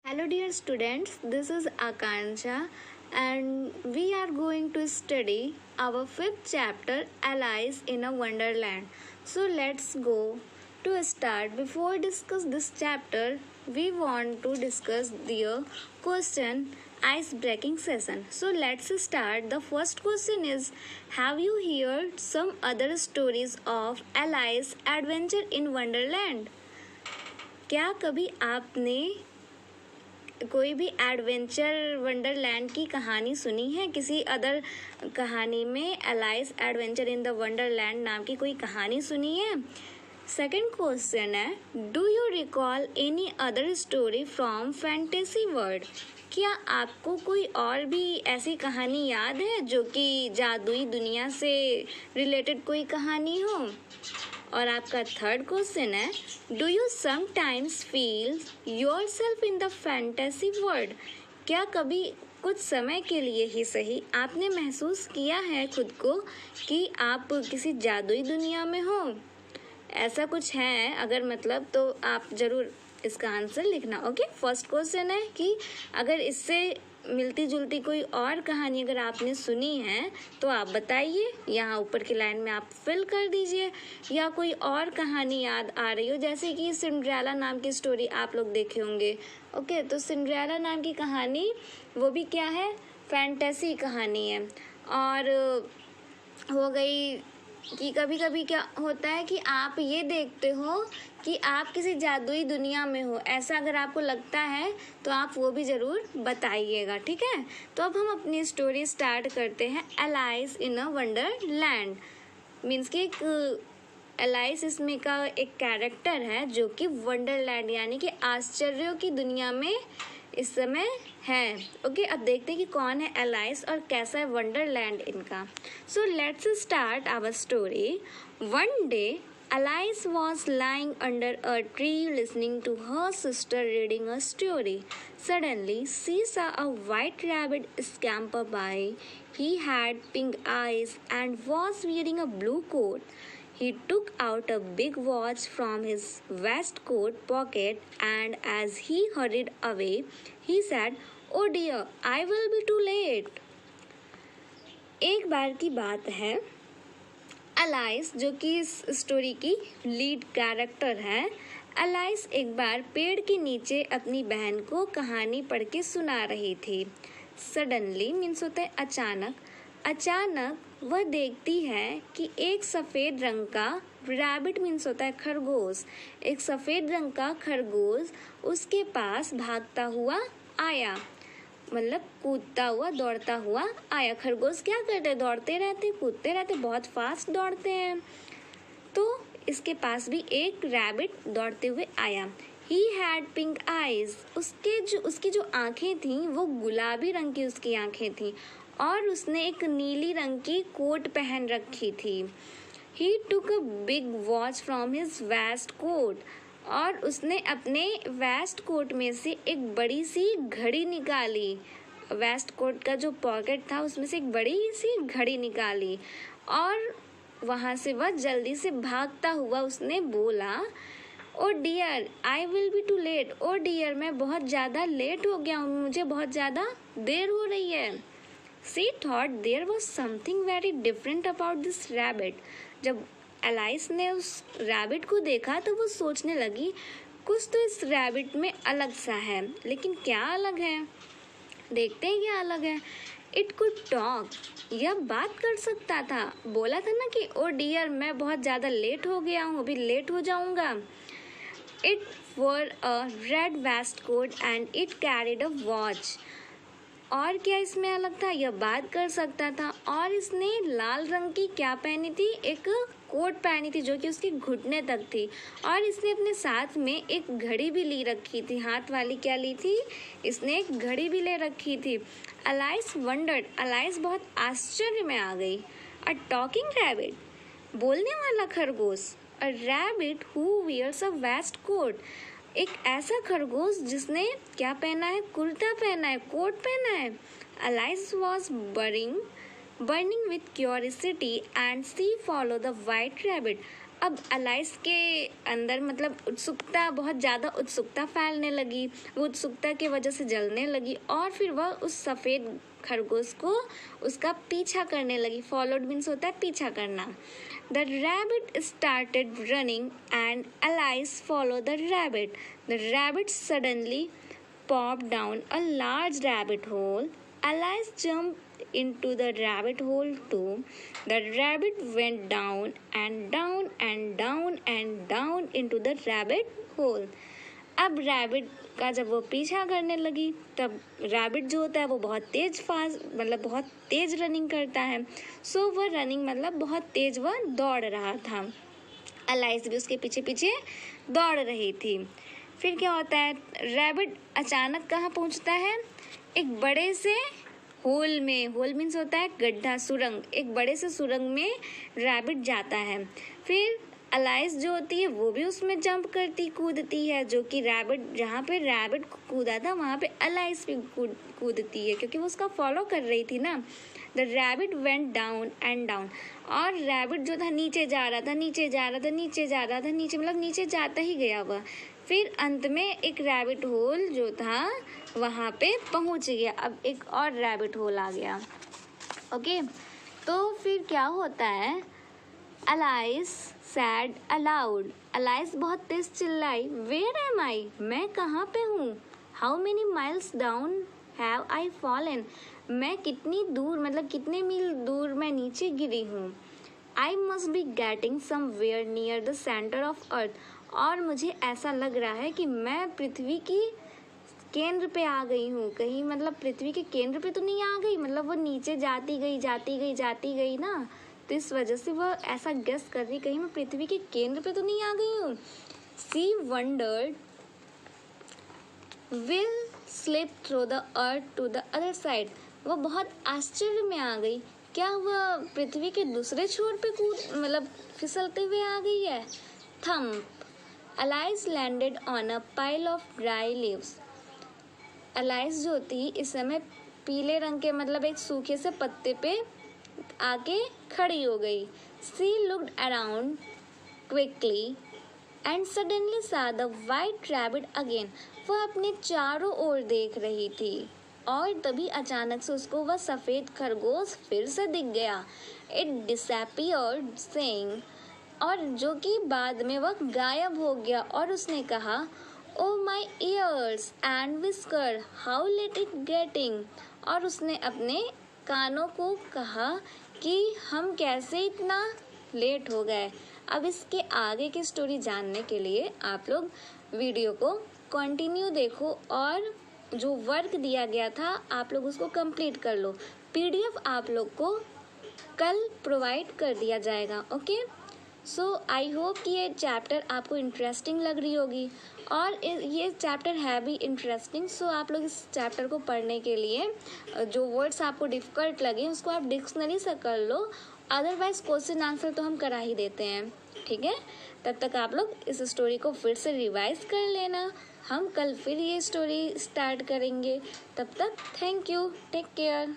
Hello, dear students. This is Akansha, and we are going to study our fifth chapter, Alice in a Wonderland. So, let's go to start. Before discuss this chapter, we want to discuss the question ice breaking session. So, let's start. The first question is: have you heard some other stories of Alice Adventure in Wonderland? क्या कभी आपने कोई भी adventure Wonderland की कहानी सुनी है? किसी अदर कहानी में alias adventure in the Wonderland नाम की कोई कहानी सुनी है? सेकंड क्वेश्चन है, do you recall any other story from fantasy world? क्या आपको कोई और भी ऐसी कहानी याद है जो कि जादुई दुनिया से रिलेटेड कोई कहानी हो? और आपका थर्ड क्वेश्चन है, do you sometimes feel your self in the fantasy world? क्या कभी कुछ समय के लिए ही सही आपने महसूस किया है खुद को कि आप किसी जादुई दुनिया में हो? ऐसा कुछ है अगर मतलब तो आप ज़रूर इसका आंसर लिखना। ओके, फर्स्ट क्वेश्चन है कि अगर इससे मिलती जुलती कोई और कहानी अगर आपने सुनी है तो आप बताइए, यहाँ ऊपर की लाइन में आप फिल कर दीजिए। या कोई और कहानी याद आ रही हो, जैसे कि सिंड्रेला नाम की स्टोरी आप लोग देखे होंगे। ओके, तो सिंड्रेला नाम की कहानी वो भी क्या है, फैंटेसी कहानी है। और हो गई कि कभी कभी क्या होता है कि आप ये देखते हो कि आप किसी जादुई दुनिया में हो, ऐसा अगर आपको लगता है तो आप वो भी ज़रूर बताइएगा, ठीक है। तो अब हम अपनी स्टोरी स्टार्ट करते हैं। एलाइस इन अ वंडरलैंड मीन्स कि एक एलाइस इसमें का एक कैरेक्टर है जो कि वंडरलैंड यानी कि आश्चर्यों की दुनिया में इस समय है। ओके, अब देखते हैं कि कौन है एलाइस और कैसा है वंडरलैंड इनका। So let's start our story. One day Alice was lying under a tree listening to her sister reading a story. Suddenly, she saw a white rabbit scamper by. He had pink eyes and was wearing a blue coat. He took out a big watch from his waistcoat pocket, and as he hurried away, he said, "Oh dear, I will be too late." एक बार की बात है, alias जो कि इस story की lead character है, alias एक बार पेड़ के नीचे अपनी बहन को कहानी पढ़ के सुना रही थी। सडनली मीन्स होता है अचानक। अचानक वह देखती है कि एक सफ़ेद रंग का रैबिट मीन्स होता है खरगोश, एक सफ़ेद रंग का खरगोश उसके पास भागता हुआ आया, मतलब कूदता हुआ दौड़ता हुआ आया। खरगोश क्या करते हैं, दौड़ते रहते कूदते रहते, बहुत फास्ट दौड़ते हैं। तो इसके पास भी एक रैबिट दौड़ते हुए आया। ही हैड पिंक आईज, उसकी जो आंखें थीं वो गुलाबी रंग की उसकी आंखें थीं और उसने एक नीली रंग की कोट पहन रखी थी। He took a big watch from his waistcoat, और उसने अपने वेस्ट कोट में से एक बड़ी सी घड़ी निकाली। वेस्ट कोट का जो पॉकेट था उसमें से एक बड़ी सी घड़ी निकाली और वहाँ से वह जल्दी से भागता हुआ उसने बोला, oh dear I will be too late. Oh dear मैं बहुत ज़्यादा लेट हो गया हूँ, मुझे बहुत ज़्यादा देर हो रही है। She thought there was something very different about this rabbit. जब एलाइस ने उस रैबिट को देखा तो वो सोचने लगी, कुछ तो इस रैबिट में अलग सा है, लेकिन क्या अलग है, देखते हैं क्या अलग है। इट कुड टॉक, यह बात कर सकता था। बोला था ना कि ओ डियर मैं बहुत ज़्यादा लेट हो गया हूँ, अभी लेट हो जाऊँगा। It wore a red waistcoat and it carried a watch. और क्या इसमें अलग था, यह बात कर सकता था और इसने लाल रंग की क्या पहनी थी, एक कोट पहनी थी जो कि उसके घुटने तक थी, और इसने अपने साथ में एक घड़ी भी ली रखी थी। हाथ वाली क्या ली थी, इसने एक घड़ी भी ले रखी थी। एलाइस वंडर्ड, एलाइस बहुत आश्चर्य में आ गई। अ टॉकिंग रैबिट, बोलने वाला खरगोश। A rabbit who wears a waistcoat, एक ऐसा खरगोश जिसने क्या पहना है, कुर्ता पहना है, कोट पहना है। Alias was burning with curiosity and she followed the white rabbit. अब एलाइस के अंदर मतलब उत्सुकता, बहुत ज़्यादा उत्सुकता फैलने लगी। वो उत्सुकता की वजह से जलने लगी और फिर वह उस सफ़ेद खरगोश को उसका पीछा करने लगी। फॉलोड मीन्स होता है पीछा करना। The rabbit started running and alias follow the rabbit. The rabbit suddenly popped down a large rabbit hole. Alice jumped into the rabbit hole too. The rabbit went down and down and down and down into the rabbit hole. अब rabbit का जब वो पीछा करने लगी तब rabbit जो होता है वो बहुत तेज मतलब बहुत तेज रनिंग करता है। सो वह रनिंग मतलब बहुत तेज वह दौड़ रहा था। एलाइस भी उसके पीछे पीछे दौड़ रही थी। फिर क्या होता है, रैबिट अचानक कहाँ पहुँचता है, एक बड़े से होल में। होल मीन्स होता है गड्ढा, सुरंग। एक बड़े से सुरंग में रैबिट जाता है। फिर एलाइस जो होती है वो भी उसमें जंप करती कूदती है, जो कि रैबिट, जहाँ पे रैबिट कूदा था वहाँ पे एलाइस भी कूदती है, क्योंकि वो उसका फॉलो कर रही थी ना। The rabbit went down and down. और रैबिट जो था नीचे जा रहा था, नीचे जा रहा था, नीचे जा रहा था, नीचे मतलब नीचे जाता ही गया वह। फिर अंत में एक रैबिट होल जो था वहाँ पे पहुँच गया। अब एक और रैबिट होल आ गया। ओके, तो फिर क्या होता है, एलाइस सैड अलाउड। एलाइस बहुत तेज चिल्लाई, वेयर एम आई, मैं कहाँ पे हूँ। How many miles down have I fallen, मैं कितनी दूर मतलब कितने मील दूर मैं नीचे गिरी हूँ। I must be getting somewhere near the centre of earth, और मुझे ऐसा लग रहा है कि मैं पृथ्वी की केंद्र पे आ गई हूँ। कहीं मतलब पृथ्वी के केंद्र पे तो नहीं आ गई, मतलब वो नीचे जाती गई ना, तो इस वजह से वो ऐसा गेस कर रही कहीं मैं पृथ्वी के केंद्र पे तो नहीं आ गई हूँ। She wondered will slip through the earth to the other side, वो बहुत आश्चर्य में आ गई, क्या वह पृथ्वी के दूसरे छोर पे मतलब फिसलते हुए आ गई है। Thump, alias landed on a pile of dry leaves. Alias जो थी इस समय पीले रंग के मतलब एक सूखे से पत्ते पे आके खड़ी हो गई। She looked around quickly and suddenly saw the white rabbit again, वह अपने चारों ओर देख रही थी और तभी अचानक से उसको वह सफ़ेद खरगोश फिर से दिख गया। इट डिसअपीयर्ड सेइंग, और जो कि बाद में वह गायब हो गया और उसने कहा, oh my ears and whisker how late it getting, और उसने अपने कानों को कहा कि हम कैसे इतना लेट हो गए। अब इसके आगे की स्टोरी जानने के लिए आप लोग वीडियो को कंटिन्यू देखो और जो वर्क दिया गया था आप लोग उसको कंप्लीट कर लो। पीडीएफ आप लोग को कल प्रोवाइड कर दिया जाएगा। ओके, सो आई होप कि ये चैप्टर आपको इंटरेस्टिंग लग रही होगी और ये चैप्टर है भी इंटरेस्टिंग। सो आप लोग इस चैप्टर को पढ़ने के लिए जो वर्ड्स आपको डिफ़िकल्ट लगे उसको आप डिक्शनरी से कर लो, अदरवाइज क्वेश्चन आंसर तो हम करा ही देते हैं। ठीक है, तब तक आप लोग इस स्टोरी को फिर से रिवाइज कर लेना। हम कल फिर ये स्टोरी स्टार्ट करेंगे। तब तक थैंक यू, टेक केयर।